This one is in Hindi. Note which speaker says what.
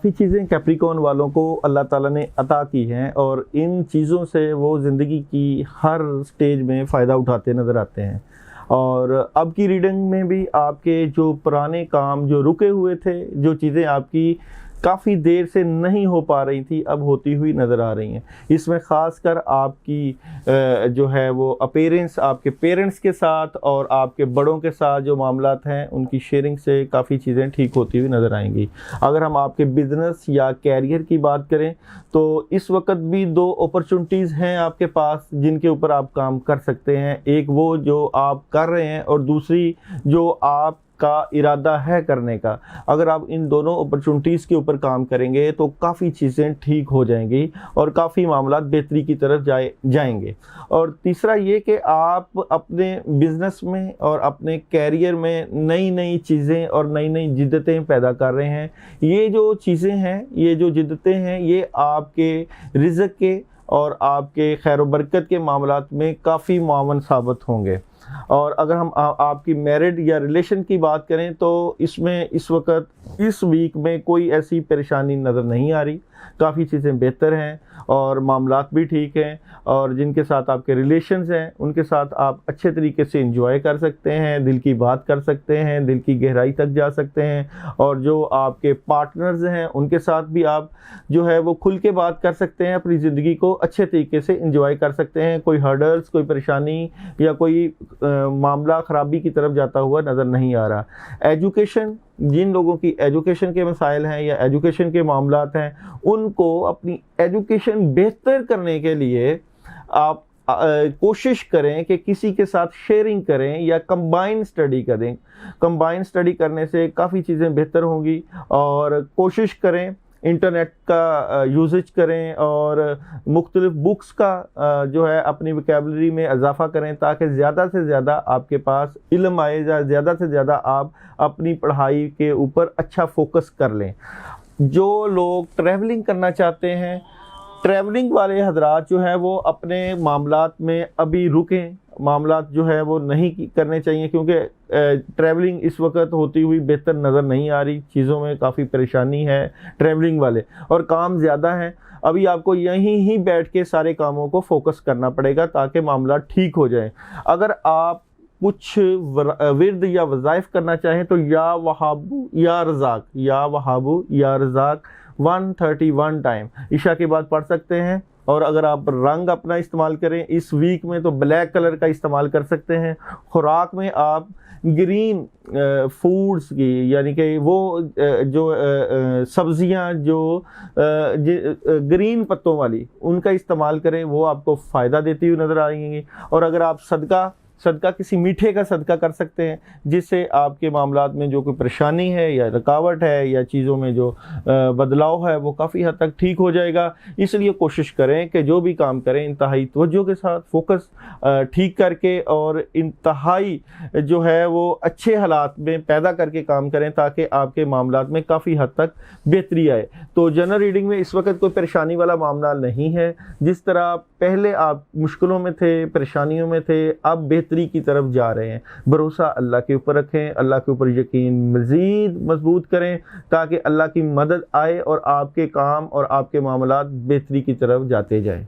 Speaker 1: काफ़ी चीज़ें कैप्रिकॉर्न वालों को अल्लाह ताला ने अता की हैं और इन चीज़ों से वो ज़िंदगी की हर स्टेज में फ़ायदा उठाते नज़र आते हैं। और अब की रीडिंग में भी आपके जो पुराने काम जो रुके हुए थे, जो चीज़ें आपकी काफ़ी देर से नहीं हो पा रही थी, अब होती हुई नज़र आ रही हैं। इसमें ख़ासकर आपकी जो है वो अपीयरेंस आपके पेरेंट्स के साथ और आपके बड़ों के साथ जो मामलात हैं, उनकी शेयरिंग से काफ़ी चीज़ें ठीक होती हुई नज़र आएंगी। अगर हम आपके बिज़नेस या कैरियर की बात करें तो इस वक्त भी दो अपॉर्चुनिटीज़ हैं आपके पास जिनके ऊपर आप काम कर सकते हैं। एक वो जो आप कर रहे हैं और दूसरी जो आप का इरादा है करने का। अगर आप इन दोनों अपॉर्चुनिटीज़ के ऊपर काम करेंगे तो काफ़ी चीज़ें ठीक हो जाएंगी और काफ़ी मामला बेहतरी की तरफ जाएंगे। और तीसरा ये कि आप अपने बिज़नेस में और अपने कैरियर में नई नई चीज़ें और नई नई जिद्दतें पैदा कर रहे हैं। ये जो चीज़ें हैं, ये जो जिद्दतें हैं, ये आपके रिज़्क़ के और आपके खैर बरकत के मामलात में काफ़ी मुआवन साबित होंगे। और अगर हम आपकी मैरिड या रिलेशन की बात करें तो इसमें इस वक्त इस वीक में कोई ऐसी परेशानी नज़र नहीं आ रही। काफ़ी चीज़ें बेहतर हैं और मामलात भी ठीक हैं और जिनके साथ आपके रिलेशंस हैं उनके साथ आप अच्छे तरीके से एंजॉय कर सकते हैं, दिल की बात कर सकते हैं, दिल की गहराई तक जा सकते हैं। और जो आपके पार्टनर्स हैं उनके साथ भी आप जो है वो खुल के बात कर सकते हैं, अपनी ज़िंदगी को अच्छे तरीके से एंजॉय कर सकते हैं। कोई हर्डल्स, कोई परेशानी या कोई मामला ख़राबी की तरफ जाता हुआ नज़र नहीं आ रहा। एजुकेशन, जिन लोगों की एजुकेशन के मसाइल हैं या एजुकेशन के मामलात हैं, उनको अपनी एजुकेशन बेहतर करने के लिए आप कोशिश करें कि किसी के साथ शेयरिंग करें या कंबाइन स्टडी करें। कंबाइन स्टडी करने से काफ़ी चीज़ें बेहतर होंगी और कोशिश करें इंटरनेट का यूज़ेज करें और मुख्तलिफ़ बुक्स का जो है अपनी वोकैबुलरी में इजाफ़ा करें ताकि ज़्यादा से ज़्यादा आपके पास इल्म आए, ज़्यादा से ज़्यादा आप अपनी पढ़ाई के ऊपर अच्छा फोकस कर लें। जो लोग ट्रैवलिंग करना चाहते हैं, ट्रैवलिंग वाले हजरात जो हैं वो अपने मामलात में अभी रुकें। मामलात जो है वो नहीं करने चाहिए क्योंकि ट्रैवलिंग इस वक्त होती हुई बेहतर नज़र नहीं आ रही। चीज़ों में काफ़ी परेशानी है ट्रैवलिंग वाले और काम ज़्यादा है। अभी आपको यहीं ही बैठ के सारे कामों को फोकस करना पड़ेगा ताकि मामला ठीक हो जाए। अगर आप कुछ विर्द या वज़ाइफ करना चाहें तो या वहाबू या रज़ाक, या वहाबू या रज़ाक 131 टाइम ईशा के बाद पढ़ सकते हैं। और अगर आप रंग अपना इस्तेमाल करें इस वीक में तो ब्लैक कलर का इस्तेमाल कर सकते हैं। खुराक में आप ग्रीन फूड्स की, यानी कि वो जो सब्जियां जो ग्रीन पत्तों वाली, उनका इस्तेमाल करें, वो आपको फ़ायदा देती हुई नज़र आएंगी। और अगर आप सदका किसी मीठे का सदका कर सकते हैं जिससे आपके मामलात में जो कोई परेशानी है या रुकावट है या चीज़ों में जो बदलाव है वो काफ़ी हद तक ठीक हो जाएगा। इसलिए कोशिश करें कि जो भी काम करें इंतहाई तवज्जो के साथ फोकस ठीक करके और इंतहाई जो है वो अच्छे हालात में पैदा करके काम करें ताकि आपके मामलात में काफ़ी हद तक बेहतरी आए। तो जनरल रीडिंग में इस वक्त कोई परेशानी वाला मामला नहीं है। जिस तरह पहले आप मुश्किलों में थे, परेशानियों में थे, अब बेहतरी की तरफ जा रहे हैं। भरोसा अल्लाह के ऊपर रखें, अल्लाह के ऊपर यकीन मज़ीद मजबूत करें ताकि अल्लाह की मदद आए और आपके काम और आपके मामलात बेहतरी की तरफ जाते जाएं।